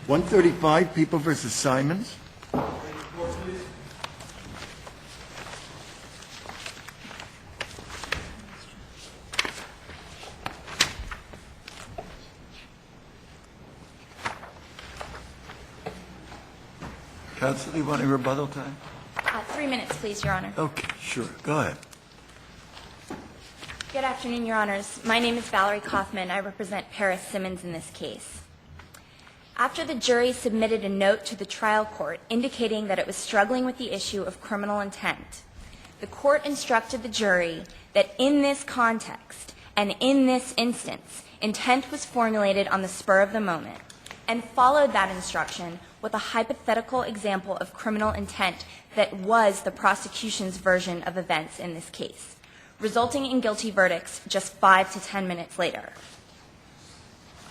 135, People versus Simmons. Counsel, you want any rebuttal time? 3 minutes, please, Your Honor. Okay, sure. Go ahead. Good afternoon, Your Honors. My name is Valerie Kaufman. I represent Paris Simmons in this case. After the jury submitted a note to the trial court indicating that it was struggling with the issue of criminal intent, the court instructed the jury that in this context and in this instance, intent was formulated on the spur of the moment, and followed that instruction with a hypothetical example of criminal intent that was the prosecution's version of events in this case, resulting in guilty verdicts just 5 to 10 minutes later.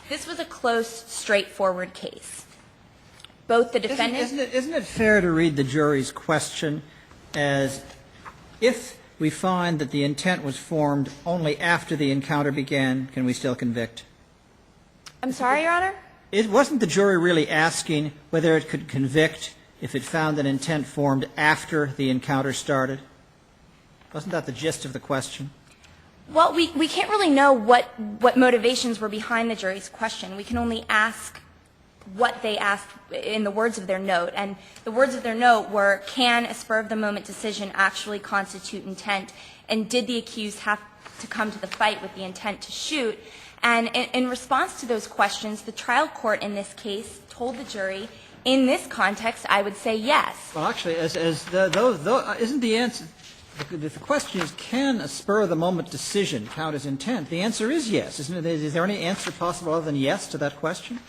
This was a close, straightforward case. Both the defendant... Isn't it fair to read the jury's question as if we find that the intent was formed only after the encounter began, can we still convict? I'm sorry, Your Honor? It wasn't the jury really asking whether it could convict if it found an intent formed after the encounter started? Wasn't that the gist of the question? Well, we can't really know what motivations were behind the jury's question. We can only ask what they asked in the words of their note. And the words of their note were, can a spur-of-the-moment decision actually constitute intent? And did the accused have to come to the fight with the intent to shoot? And in response to those questions, the trial court in this case told the jury, in this context, I would say yes. Well, actually, isn't the answer, the question is, can a spur-of-the-moment decision count as intent? The answer is yes, isn't it? Is there any answer possible other than yes to that question?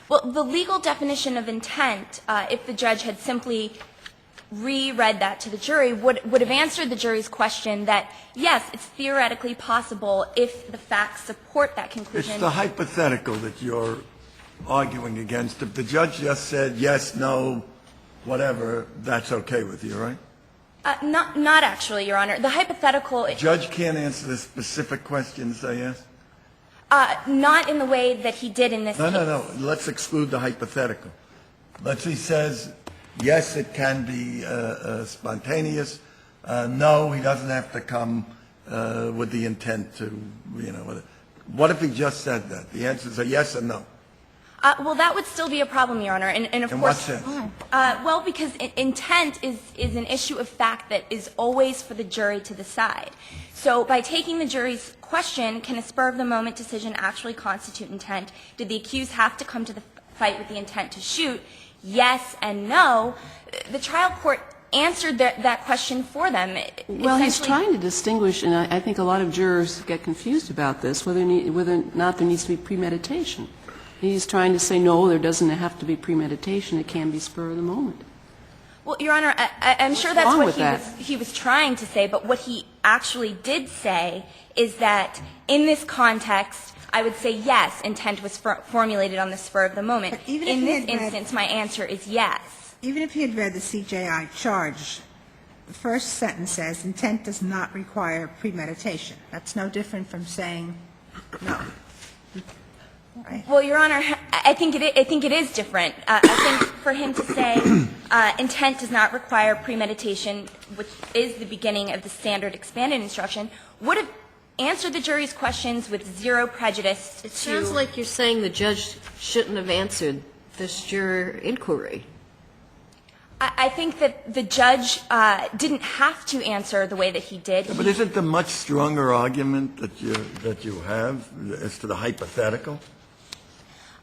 Well, the legal definition of intent, if the judge had simply reread that to the jury, would have answered the jury's question that, yes, it's theoretically possible if the facts support that conclusion. It's the hypothetical that you're arguing against. If the judge just said yes, no, whatever, that's okay with you, right? Not actually, Your Honor. The hypothetical... The judge can't answer the specific question, say yes? Not in the way that he did in this case. No. Let's exclude the hypothetical. Let's say he says, yes, it can be spontaneous. No, he doesn't have to come with the intent to, What if he just said that? The answer is a yes or no. Well, that would still be a problem, Your Honor. And of course, what sense? Well, because intent is an issue of fact that is always for the jury to decide. So by taking the jury's question, can a spur-of-the-moment decision actually constitute intent? Did the accused have to come to the fight with the intent to shoot? Yes and no. The trial court answered that question for them. Well, he's trying to distinguish, and I think a lot of jurors get confused about this, whether or not there needs to be premeditation. He's trying to say, no, there doesn't have to be premeditation. It can be spur of the moment. Well, Your Honor, I'm sure that's what he was trying to say, but what he actually did say is that in this context, I would say yes, intent was formulated on the spur of the moment. In this instance, my answer is yes. Even if he had read the CJI charge, the first sentence says intent does not require premeditation. That's no different from saying no. Right. Well, Your Honor, I think it is different. I think for him to say intent does not require premeditation, which is the beginning of the standard expanded instruction, would have answered the jury's questions with zero prejudice to... It sounds like you're saying the judge shouldn't have answered this juror inquiry. I think that the judge didn't have to answer the way that he did. But isn't the much stronger argument that you have as to the hypothetical?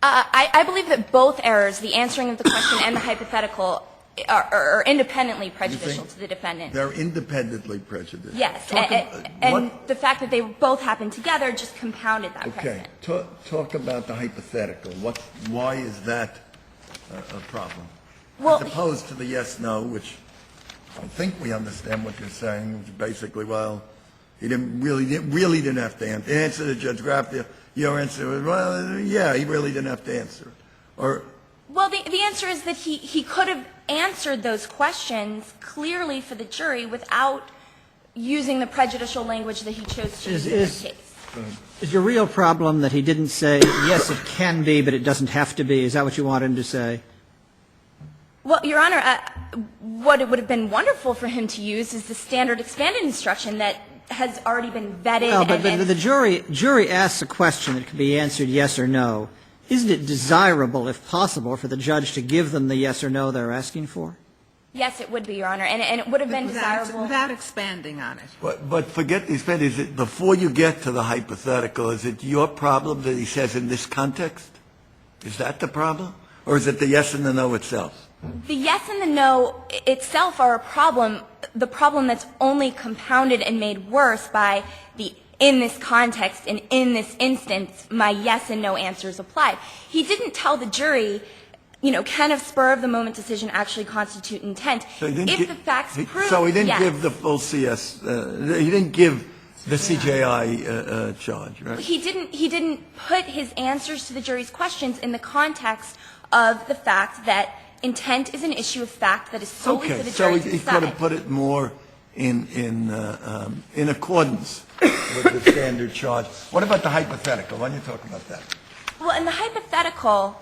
I believe that both errors, the answering of the question and the hypothetical, are independently prejudicial to the defendant. They're independently prejudicial. Yes, and the fact that they both happened together just compounded that precedent. Okay. Talk about the hypothetical. Why is that a problem? Well, as opposed to the yes-no, which I think we understand what you're saying, which basically, well, he really didn't have to answer the Judge Graff. Your answer was, well, yeah, he really didn't have to answer it. Or well, the answer is that he could have answered those questions clearly for the jury without using the prejudicial language that he chose to use in this case. Is your real problem that he didn't say, yes, it can be, but it doesn't have to be? Is that what you want him to say? Well, Your Honor, what it would have been wonderful for him to use is the standard expanded instruction that has already been vetted. Well, but the jury asks a question that can be answered yes or no. Isn't it desirable, if possible, for the judge to give them the yes or no they're asking for? Yes, it would be, Your Honor, and it would have been desirable. Without expanding on it. But forget the expanded. Is it, before you get to the hypothetical, is it your problem that he says in this context? Is that the problem? Or is it the yes and the no itself? The yes and the no itself are a problem, the problem that's only compounded and made worse by the in this context and in this instance, my yes and no answers apply. He didn't tell the jury, you know, can a spur-of-the-moment decision actually constitute intent? So if the facts prove, so he didn't yes. give the full CS, he didn't give the CJI charge, right? He didn't put his answers to the jury's questions in the context of the fact that intent is an issue of fact that is solely for the jury to he decide. could have put it more in accordance with the standard charge. What about the hypothetical? Why don't you talk about that? Well, in the hypothetical,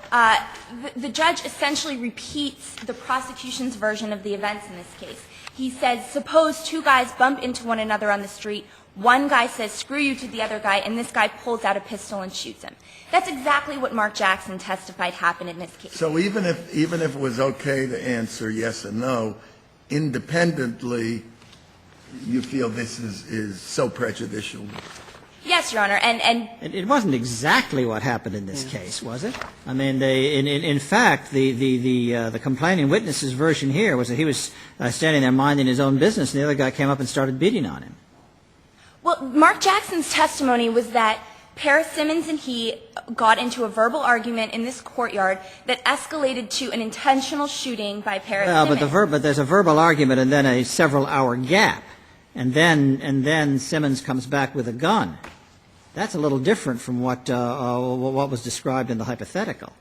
the judge essentially repeats the prosecution's version of the events in this case. He says, suppose two guys bump into one another on the street. One guy says, screw you to the other guy, and this guy pulls out a pistol and shoots him. That's exactly what Mark Jackson testified happened in this case. So even if it was okay to answer yes and no, independently, you feel this is so prejudicial? Yes, Your Honor, and It wasn't exactly what happened in this case, was it? I mean, in fact, the complaining witness's version here was that he was standing there minding his own business, and the other guy came up and started beating on him. well, Mark Jackson's testimony was that Paris Simmons and he got into a verbal argument in this courtyard that escalated to an intentional shooting by Paris Simmons. But there's a verbal argument and then a several-hour gap, and then Simmons comes back with a gun. That's a little different from what was described in the hypothetical.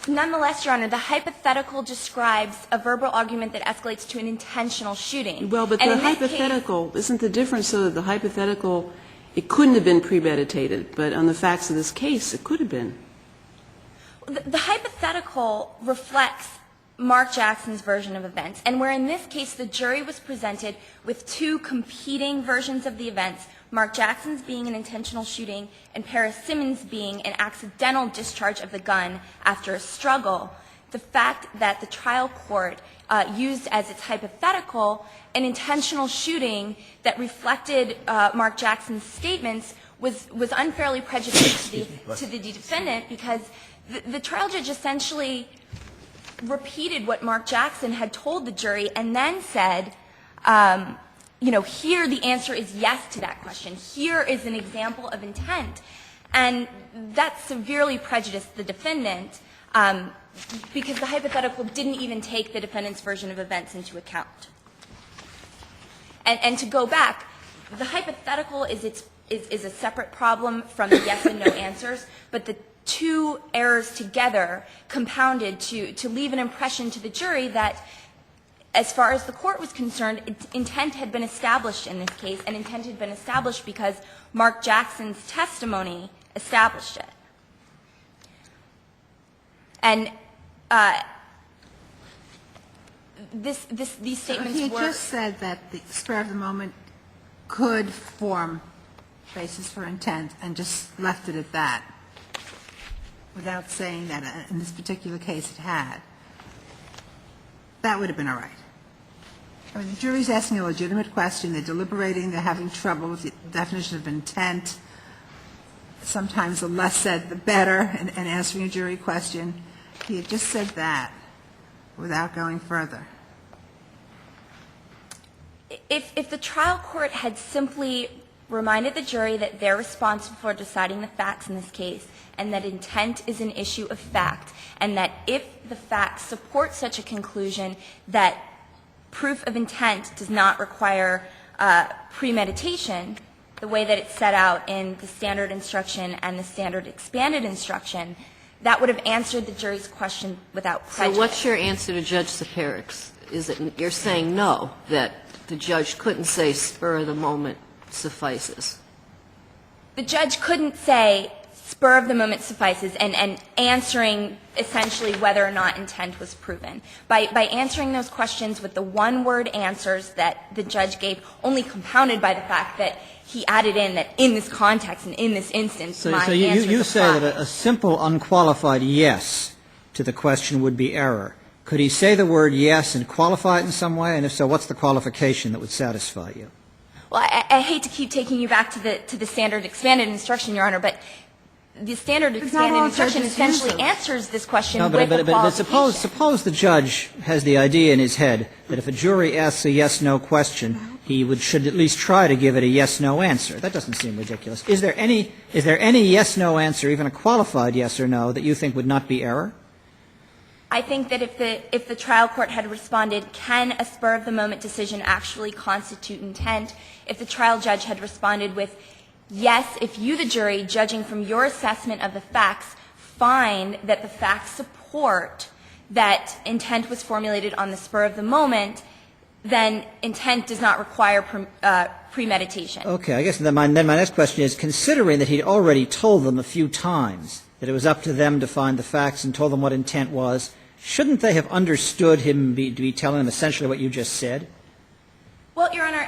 Nonetheless, Your Honor, the hypothetical describes a verbal argument that escalates to an intentional shooting. Well, but And the in this hypothetical, isn't the difference so that the hypothetical, it couldn't have been premeditated, but on the facts of this case, it could have been? The hypothetical reflects Mark Jackson's version of events, and where in this case the jury was presented with two competing versions of the events, Mark Jackson's being an intentional shooting and Paris Simmons being an accidental discharge of the gun after a struggle, the fact that the trial court used as its hypothetical an intentional shooting that reflected Mark Jackson's statements was unfairly prejudicial to the defendant, because the trial judge essentially repeated what Mark Jackson had told the jury and then said, you know, here the answer is yes to that question. Here is an example of intent. And that severely prejudiced the defendant because the hypothetical didn't even take the defendant's version of events into account. And to go back, the hypothetical is a separate problem from the yes and no answers, but the two errors together compounded to leave an impression to the jury that, as far as the court was concerned, intent had been established in this case, and intent had been established because Mark Jackson's testimony established it. And these statements He were... just said that the spur of the moment could form basis for intent and just left it at that, without saying that in this particular case it had. That would have been all right. I mean, the jury's asking a legitimate question. They're deliberating. They're having trouble with the definition of intent. Sometimes the less said, the better in answering a jury question. He had just said that without going further. If the trial court had simply reminded the jury that they're responsible for deciding the facts in this case, and that intent is an issue of fact, and that if the facts support such a conclusion that proof of intent does not require premeditation, the way that it's set out in the standard instruction and the standard expanded instruction, that would have answered the jury's question without prejudice. So what's your answer to Judge Saperik's? Is it you're saying no, that the judge couldn't say spur of the moment suffices? The judge couldn't say spur of the moment suffices and answering essentially whether or not intent was proven. By answering those questions with the one-word answers that the judge gave, only compounded by the fact that he added in that in this context and in this instance, my So answers you say apply. that a simple, unqualified yes to the question would be error. Could he say the word yes and qualify it in some way? And if so, what's the qualification that would satisfy you? Well, I hate to keep taking you back to the standard expanded instruction, Your Honor, but the standard expanded all instruction judges essentially use those. answers this question No, with a but qualification. suppose the judge has the idea in his head that if a jury asks a yes/no question, he should at least try to give it a yes/no answer. That doesn't seem ridiculous. Is there any yes/no answer, even a qualified yes or no, that you think would not be error? I think that if the trial court had responded, can a spur-of-the-moment decision actually constitute intent, if the trial judge had responded with, yes, if you, the jury, judging from your assessment of the facts, find that the facts support that intent was formulated on the spur of the moment, then intent does not require premeditation. Okay, I guess then my next question is, considering that he'd already told them a few times that it was up to them to find the facts and told them what intent was, shouldn't they have understood him to be telling them essentially what you just said? Well, Your Honor,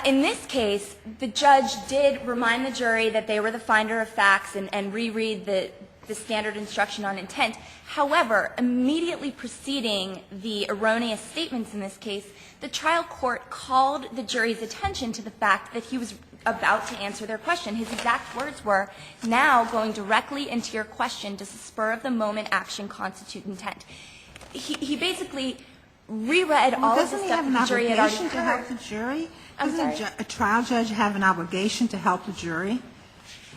in this case, the judge did remind the jury that they were the finder of facts and reread the standard instruction on intent. However, immediately preceding the erroneous statements in this case, the trial court called the jury's attention to the fact that he was about to answer their question. His exact words were, now going directly into your question, does the spur-of-the-moment action constitute intent? He basically reread all of the stuff that the jury had already Doesn't he have an obligation to help the jury? I'm sorry? Doesn't a trial judge have an obligation to help the jury?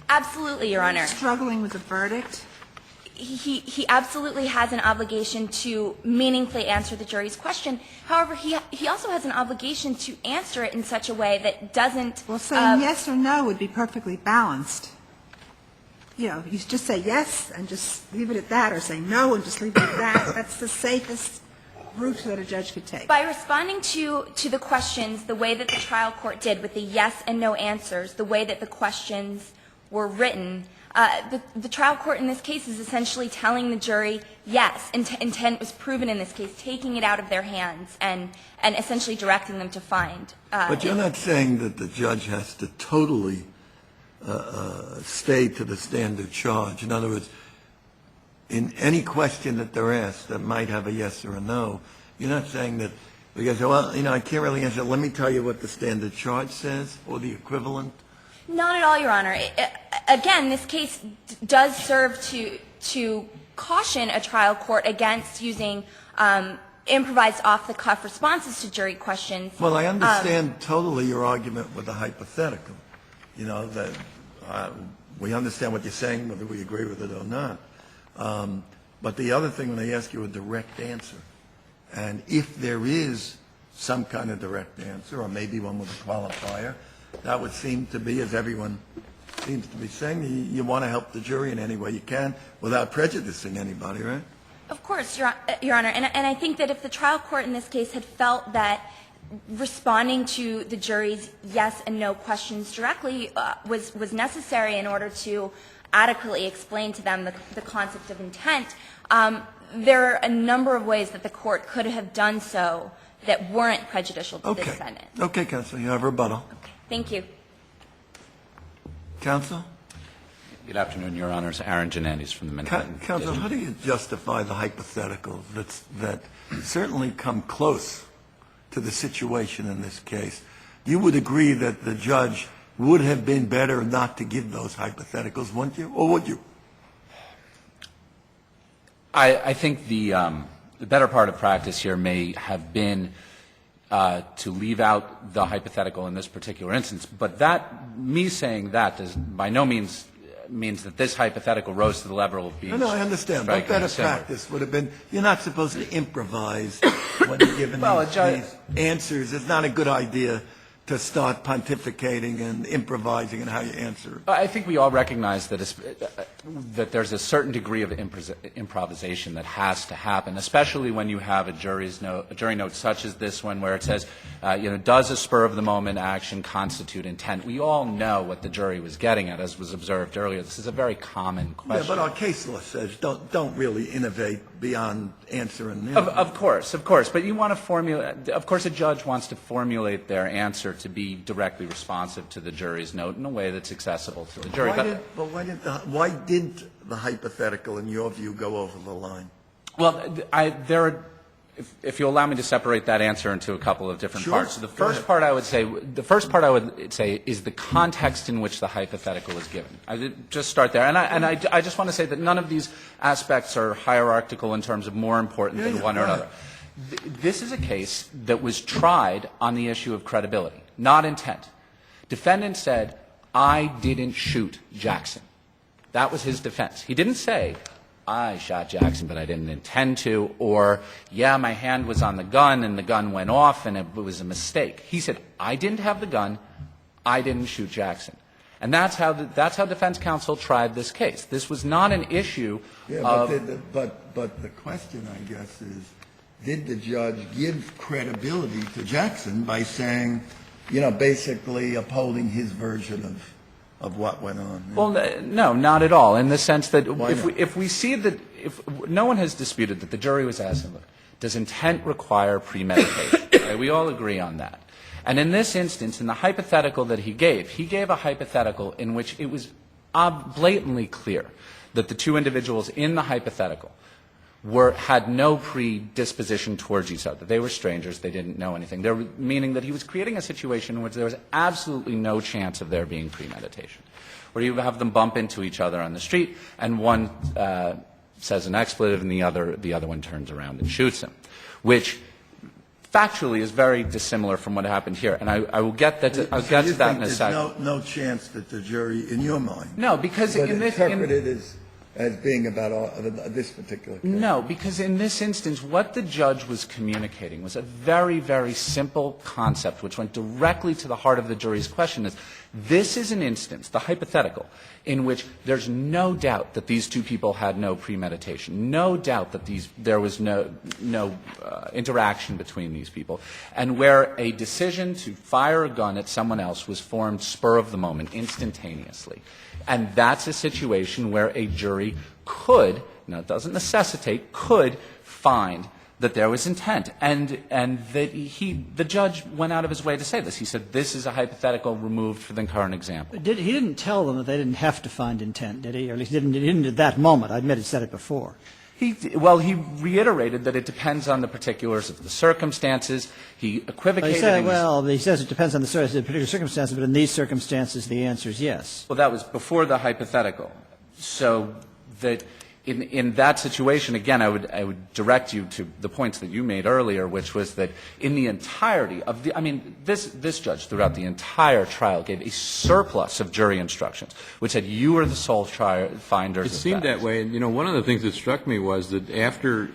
Absolutely, Your Honor. Struggling with a verdict? He absolutely has an obligation to meaningfully answer the jury's question. However, he also has an obligation to answer it in such a way that doesn't. Well, saying yes or no would be perfectly balanced. You know, you just say yes and just leave it at that, or say no and just leave it at that. That's the safest route that a judge could take. By responding to the questions the way that the trial court did, with the yes and no answers, the way that the questions were written, the trial court in this case is essentially telling the jury, yes, intent was proven in this case, taking it out of their hands and essentially directing them to find. But you're not saying that the judge has to totally stay to the standard charge. In other words, in any question that they're asked that might have a yes or a no, you're not saying that, because, well, you know, I can't really answer. Let me tell you what the standard charge says, or the equivalent. Not at all, Your Honor. Again, this case does serve to caution a trial court against using improvised off-the-cuff responses to jury questions. Well, I understand totally your argument with the hypothetical. You know, that we understand what you're saying, whether we agree with it or not. But the other thing, when they ask you a direct answer, and if there is some kind of direct answer, or maybe one with a qualifier, that would seem to be, as everyone seems to be saying, you want to help the jury in any way you can without prejudicing anybody, right? Of course, Your Honor. And I think that if the trial court in this case had felt that responding to the jury's yes and no questions directly was necessary in order to adequately explain to them the concept of intent, there are a number of ways that the court could have done so that weren't prejudicial to the defendant. Okay, counsel, you have rebuttal. Thank you. Counsel? Good afternoon, Your Honors. Aaron Genandis from the Manhattan Counsel, how do you justify the hypotheticals that certainly come close to the situation in this case? You would agree that the judge would have been better not to give those hypotheticals, wouldn't you? Or would you? I think the better part of practice here may have been to leave out the hypothetical in this particular instance, but me saying that does by no means means that this hypothetical rose to the level of being No, I understand. But better practice would have been, you're not supposed to improvise when you're given these answers. It's not a good idea to start pontificating and improvising and how you answer it. I think we all recognize that that there's a certain degree of improvisation that has to happen, especially when you have a jury note such as this one, where it says, does a spur-of-the-moment action constitute intent? We all know what the jury was getting at, as was observed earlier. This is a very common question. Yeah, but our case law says don't really innovate beyond answering. Of course. But you want to formulate. Of course, a judge wants to formulate their answer to be directly responsive to the jury's note in a way that's accessible to the jury. Why didn't the hypothetical, in your view, go over the line? Well, if you allow me to separate that answer into a couple of different parts. So the first part I would say is the context in which the hypothetical is given. I did just start there, and I just want to say that none of these aspects are hierarchical in terms of more important than one or another. This is a case that was tried on the issue of credibility, not intent. Defendant said, "I didn't shoot Jackson." That was his defense. He didn't say, "I shot Jackson, but I didn't intend to," or, "Yeah, my hand was on the gun and the gun went off and it was a mistake." He said, "I didn't have the gun, I didn't shoot Jackson." And that's how defense counsel tried this case. This was not an issue of... But the question, I guess, is, did the judge give credibility to Jackson by saying, basically upholding his version of what went on? Well, no, not at all, in the sense that if we see that, if no one has disputed that the jury was asking, look, does intent require premeditation? Right? We all agree on that. And in this instance, in the hypothetical that he gave a hypothetical in which it was blatantly clear that the two individuals in the hypothetical had no predisposition towards each other. They were strangers. They didn't know anything. Meaning that he was creating a situation in which there was absolutely no chance of there being premeditation, where you have them bump into each other on the street, and one says an expletive, and the other one turns around and shoots him, which factually is very dissimilar from what happened here. And I will get that. I'll get to that in a second. No chance that the jury, in your mind, no, because would interpret it as being about this particular case. No, because in this instance, what the judge was communicating was a very, very simple concept, which went directly to the heart of the jury's question. Is this is an instance, the hypothetical, in which there's no doubt that these two people had no premeditation, no doubt that there was no interaction between these people, and where a decision to fire a gun at someone else was formed spur of the moment, instantaneously. And that's a situation where a jury could, now it doesn't necessitate, could find that there was intent. And that the judge went out of his way to say this. He said this is a hypothetical removed from the current example. He didn't tell them that they didn't have to find intent, did he? Or at least he didn't at that moment. I admit he said it before. He reiterated that it depends on the particulars of the circumstances. He equivocated. He says it depends on the particular circumstances, but in these circumstances the answer is yes. Well, that was before the hypothetical. So that in that situation, again, I would direct you to the points that you made earlier, which was that in the entirety of this judge throughout the entire trial gave a surplus of jury instructions, which said you are the sole finders of facts. It seemed that way. And, one of the things that struck me was that after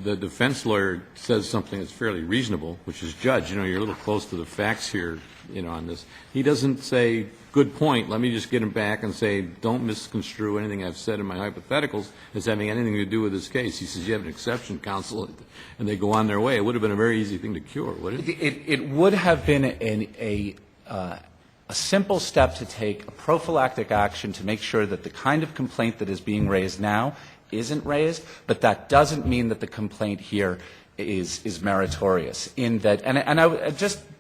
the defense lawyer says something that's fairly reasonable, which is, Judge, you're a little close to the facts here, on this, he doesn't say, good point, let me just get him back and say, don't misconstrue anything I've said in my hypotheticals as having anything to do with this case. He says, you have an exception, counsel, and they go on their way. It would have been a very easy thing to cure, wouldn't it? It would have been a simple step to take, a prophylactic action to make sure that the kind of complaint that is being raised now isn't raised, but that doesn't mean that the complaint here is meritorious. In that, and I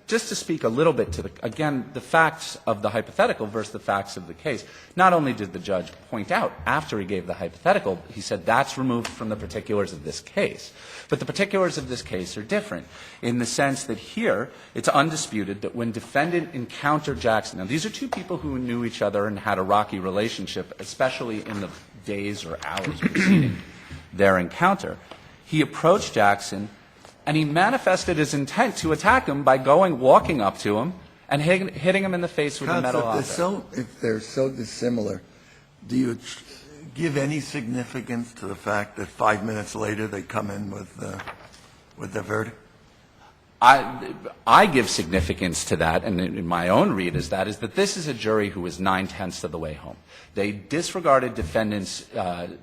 just to speak a little bit to the facts of the hypothetical versus the facts of the case, not only did the judge point out after he gave the hypothetical, he said that's removed from the particulars of this case. But the particulars of this case are different in the sense that here it's undisputed that when defendant encountered Jackson, now these are two people who knew each other and had a rocky relationship, especially in the days or hours preceding their encounter, he approached Jackson and he manifested his intent to attack him by walking up to him and hitting him in the face with a metal object. If they're so dissimilar, do you give any significance to the fact that 5 minutes later they come in with the verdict? I give significance to that, and in my own read is that this is a jury who was 9/10 of the way home. They disregarded defendant's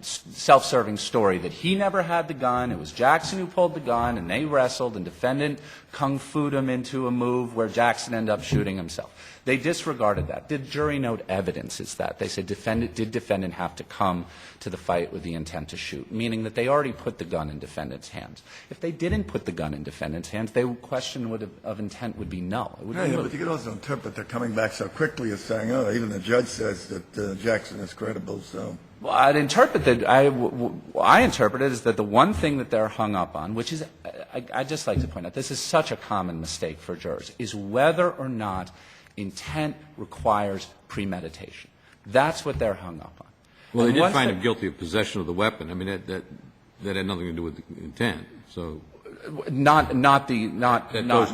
self-serving story that he never had the gun, it was Jackson who pulled the gun, and they wrestled, and defendant kung-fu'd him into a move where Jackson ended up shooting himself. They disregarded that. Did jury note evidence is that? They said, did defendant have to come to the fight with the intent to shoot, meaning that they already put the gun in defendant's hands. If they didn't put the gun in defendant's hands, the question of intent would be null. It would be But you could also interpret they're coming back so quickly as saying, oh, even the judge says that Jackson is credible, so. Well, I'd interpret that, I interpret it as that the one thing that they're hung up on, which is, I'd just like to point out, this is such a common mistake for jurors, is whether or not intent requires premeditation. That's what they're hung up on. Well, they did find him guilty of possession of the weapon. I mean, that had nothing to do with the intent, so. Not in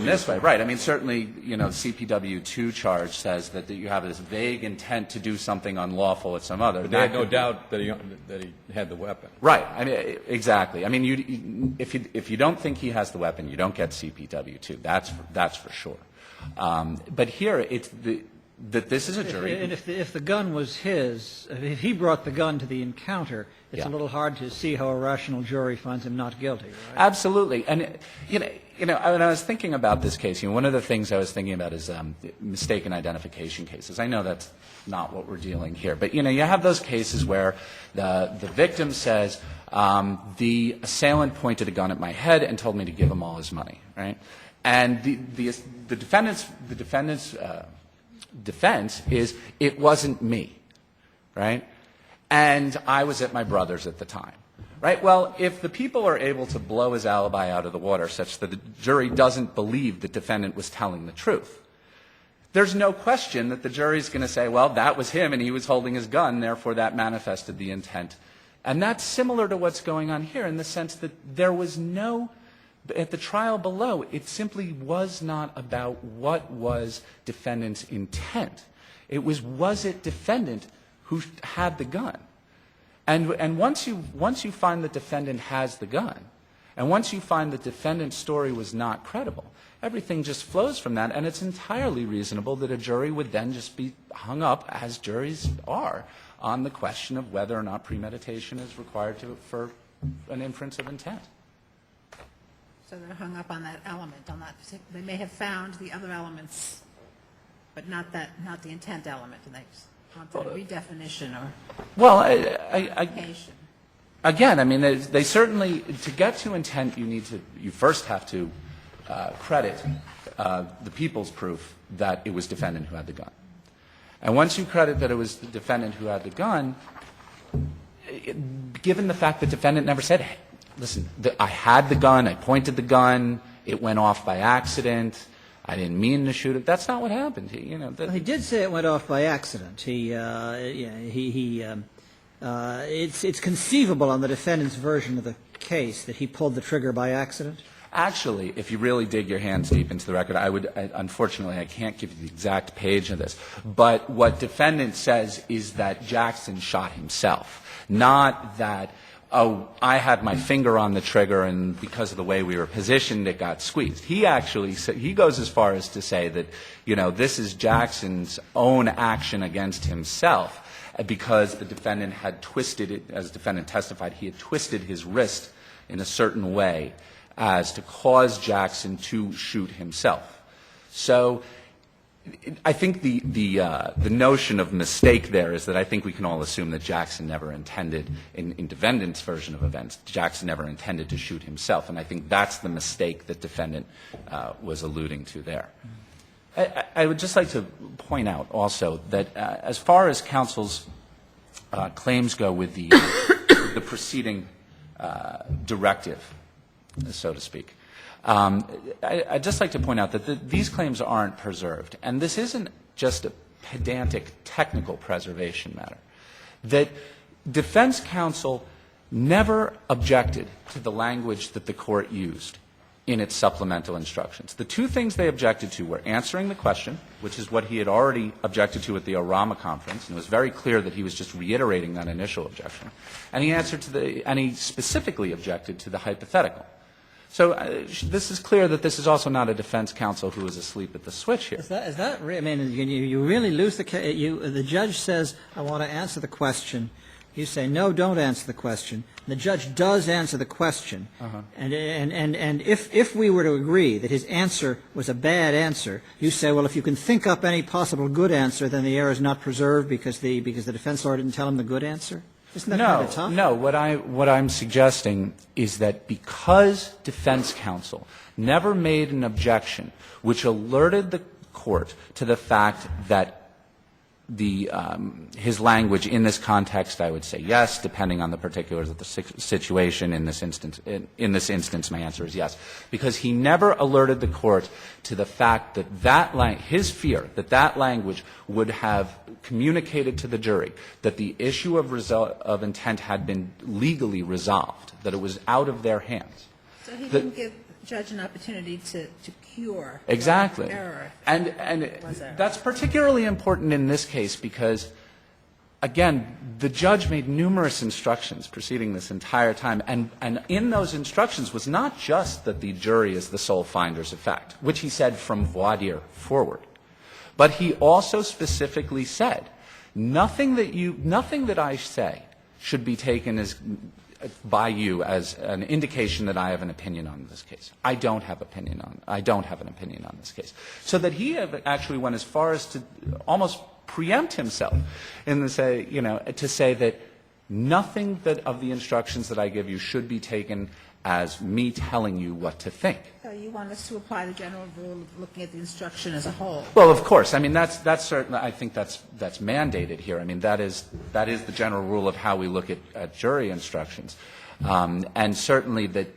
this way, right? I mean, certainly, CPW 2 charge says that you have this vague intent to do something unlawful at some other. But they had no doubt that he had the weapon. Right. I mean, exactly. I mean, if you don't think he has the weapon, you don't get CPW 2. That's for sure. But here, it's that this is a jury. And if the gun was his, if he brought the gun to the encounter, it's a little hard to see how a rational jury finds him not guilty, right? Absolutely. And, when I was thinking about this case, one of the things I was thinking about is mistaken identification cases. I know that's not what we're dealing here. But, you have those cases where the victim says, the assailant pointed a gun at my head and told me to give him all his money, right? And the defendant's defense is, it wasn't me, right? And I was at my brother's at the time, right? Well, if the people are able to blow his alibi out of the water such that the jury doesn't believe the defendant was telling the truth, there's no question that the jury's going to say, well, that was him and he was holding his gun, therefore that manifested the intent. And that's similar to what's going on here in the sense that there was no, at the trial below, it simply was not about what was defendant's intent. It was it defendant who had the gun? And once you find the defendant has the gun, and once you find the defendant's story was not credible, everything just flows from that, and it's entirely reasonable that a jury would then just be hung up, as juries are, on the question of whether or not premeditation is required for an inference of intent. So they're hung up on that element, on that. They may have found the other elements, but not the intent element, and they just want the redefinition or well, clarification. Again, I mean, they certainly, to get to intent, you first have to credit the people's proof that it was defendant who had the gun. And once you credit that it was the defendant who had the gun, given the fact that defendant never said, hey, listen, I had the gun, I pointed the gun, it went off by accident, I didn't mean to shoot it. That's not what happened. He did say it went off by accident. It's conceivable on the defendant's version of the case that he pulled the trigger by accident. Actually, if you really dig your hands deep into the record, unfortunately, I can't give you the exact page of this. But what defendant says is that Jackson shot himself, not that, oh, I had my finger on the trigger and because of the way we were positioned, it got squeezed. He actually he goes as far as to say that, this is Jackson's own action against himself because the defendant had twisted it, as the defendant testified, he had twisted his wrist in a certain way as to cause Jackson to shoot himself. So I think the notion of mistake there is that I think we can all assume that Jackson never intended, in defendant's version of events, Jackson never intended to shoot himself. And I think that's the mistake that defendant was alluding to there. I would just like to point out also that as far as counsel's claims go with the preceding directive, so to speak, I'd just like to point out that these claims aren't preserved. And this isn't just a pedantic technical preservation matter. That defense counsel never objected to the language that the court used in its supplemental instructions. The two things they objected to were answering the question, which is what he had already objected to at the Orama conference, and it was very clear that he was just reiterating that initial objection. And he specifically objected to the hypothetical. So this is clear that this is also not a defense counsel who is asleep at the switch here. Is that I mean, you really lose the case. The judge says, I want to answer the question. You say, no, don't answer the question. The judge does answer the question. And if we were to agree that his answer was a bad answer, you say, well, if you can think up any possible good answer, then the error is not preserved because the defense lawyer didn't tell him the good answer? Isn't that kind of tough? No. What I'm suggesting is that because defense counsel never made an objection which alerted the court to the fact that his language in this context, I would say yes, depending on the particulars of the situation. In this instance, my answer is yes, because he never alerted the court to the fact that his fear that language would have communicated to the jury that the issue of intent had been legally resolved, that it was out of their hands. So he didn't give the judge an opportunity to cure exactly. error. And that's particularly important in this case because, again, the judge made numerous instructions preceding this entire time, and in those instructions was not just that the jury is the sole finders of fact, which he said from voir dire forward, but he also specifically said, nothing that I say should be taken by you as an indication that I have an opinion on this case. I don't have an opinion on this case. So that he actually went as far as to almost preempt himself to say that nothing of the instructions that I give you should be taken as me telling you what to think. So you want us to apply the general rule of looking at the instruction as a whole? Well, of course. I mean, that's certainly, I think that's mandated here. I mean, that is the general rule of how we look at jury instructions. And certainly that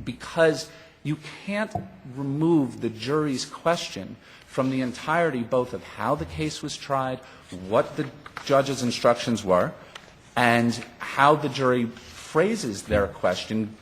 because you can't remove the jury's question from the entirety both of how the case was tried, what the judge's instructions were, and how the jury phrases their question,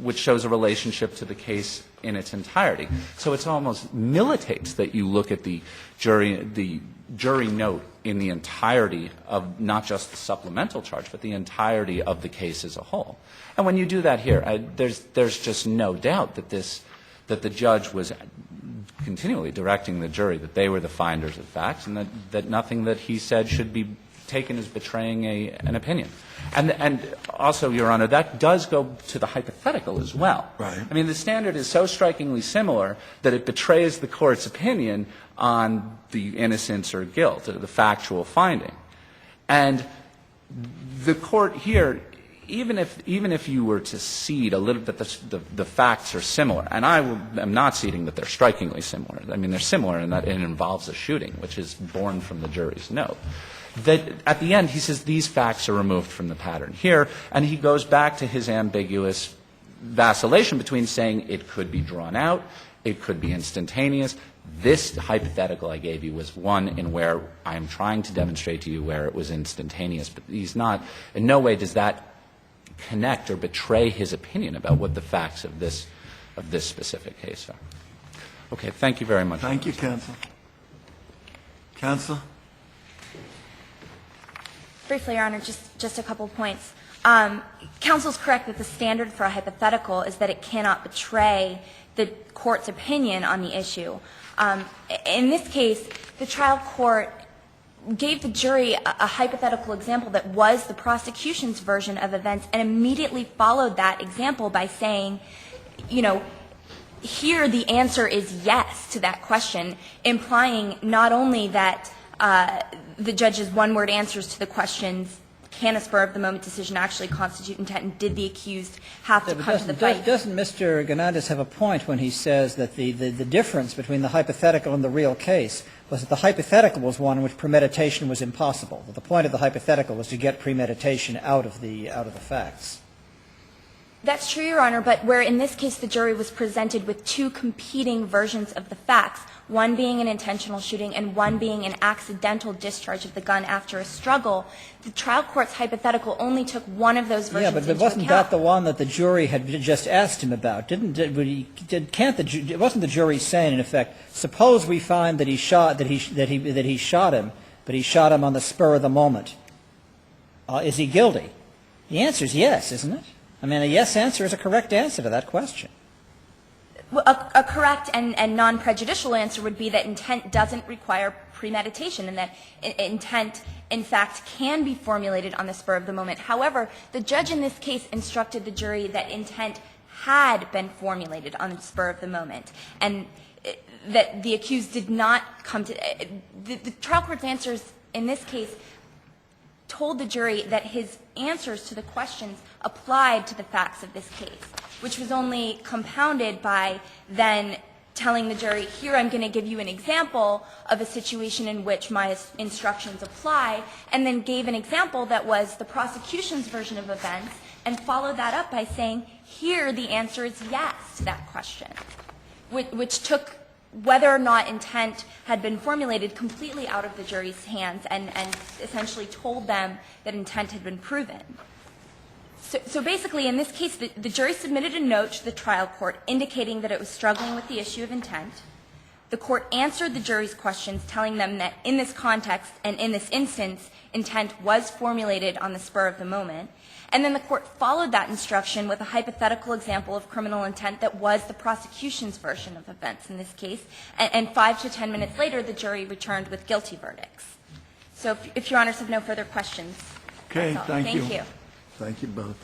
which shows a relationship to the case in its entirety. So it's almost militates that you look at the jury note in the entirety of not just the supplemental charge, but the entirety of the case as a whole. And when you do that here, there's just no doubt that the judge was continually directing the jury that they were the finders of facts, and that nothing that he said should be taken as betraying an opinion. And also, Your Honor, that does go to the hypothetical as well. Right. I mean, the standard is so strikingly similar that it betrays the court's opinion on the innocence or guilt, or the factual finding. And the court here, even if you were to cede a little bit the facts are similar, and I am not ceding that they're strikingly similar. I mean, they're similar in that it involves a shooting, which is born from the jury's note. That at the end, he says these facts are removed from the pattern here, and he goes back to his ambiguous vacillation between saying it could be drawn out, it could be instantaneous. This hypothetical I gave you was one in where I'm trying to demonstrate to you where it was instantaneous, but he's not. In no way does that connect or betray his opinion about what the facts of this specific case are. Okay, thank you very much. Thank you, counsel. Counsel? Briefly, Your Honor, just a couple of points. Counsel's correct that the standard for a hypothetical is that it cannot betray the court's opinion on the issue. In this case, the trial court gave the jury a hypothetical example that was the prosecution's version of events and immediately followed that example by saying, you know, here the answer is yes to that question, implying not only that the judge's one-word answers to the questions, can a spur-of-the-moment decision actually constitute intent, and did the accused have to come to the fight? Doesn't Mr. Ganandes have a point when he says that the difference between the hypothetical and the real case was that the hypothetical was one in which premeditation was impossible, that the point of the hypothetical was to get premeditation out of the facts? That's true, Your Honor, but where in this case the jury was presented with two competing versions of the facts, one being an intentional shooting and one being an accidental discharge of the gun after a struggle, the trial court's hypothetical only took one of those versions into account. Yeah, but wasn't that the one that the jury had just asked him about? Wasn't the jury saying, in effect, suppose we find that he shot him, but he shot him on the spur of the moment. Is he guilty? The answer is yes, isn't it? I mean, a yes answer is a correct answer to that question. Well, a correct and non-prejudicial answer would be that intent doesn't require premeditation and that intent, in fact, can be formulated on the spur of the moment. However, the judge in this case instructed the jury that intent had been formulated on the spur of the moment and that the accused did not come to the trial court's answers in this case told the jury that his answers to the questions applied to the facts of this case, which was only compounded by then telling the jury, here I'm going to give you an example of a situation in which my instructions apply, and then gave an example that was the prosecution's version of events, and followed that up by saying, here the answer is yes to that question, which took whether or not intent had been formulated completely out of the jury's hands and essentially told them that intent had been proven. So basically, in this case, the jury submitted a note to the trial court indicating that it was struggling with the issue of intent. The court answered the jury's questions, telling them that in this context and in this instance, intent was formulated on the spur of the moment. And then the court followed that instruction with a hypothetical example of criminal intent that was the prosecution's version of events in this case. And 5 to 10 minutes later, the jury returned with guilty verdicts. So if Your Honors have no further questions. Okay, that's all. thank you. Thank you. Thank you both.